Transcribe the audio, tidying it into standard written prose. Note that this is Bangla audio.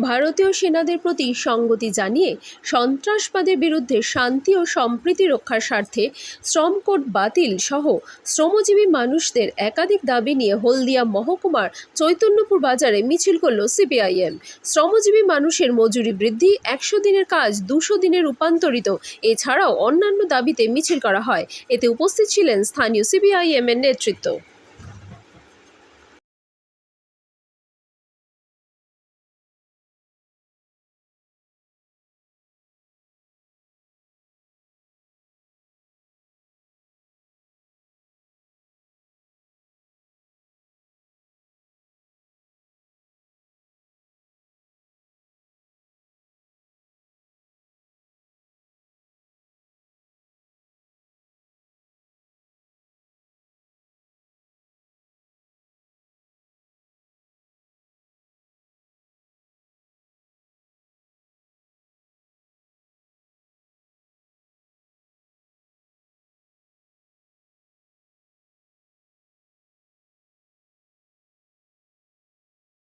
ভারতীয় সেনাদের প্রতি সংগতি জানিয়ে সন্ত্রাসবাদের বিরুদ্ধে শান্তি ও সম্প্রীতি রক্ষার স্বার্থে শ্রম কোড বাতিল সহ শ্রমজীবী মানুষদের একাধিক দাবি নিয়ে হলদিয়া মহকুমার চৈতন্যপুর বাজারে মিছিল করল সিপিআইএম। শ্রমজীবী মানুষের মজুরি বৃদ্ধি, 100 দিনের কাজ 200 দিনে রূপান্তরিত এছাড়াও অন্যান্য দাবিতে মিছিল করা হয়। এতে উপস্থিত ছিলেন স্থানীয় সিপিআইএম এর নেতৃত্ব।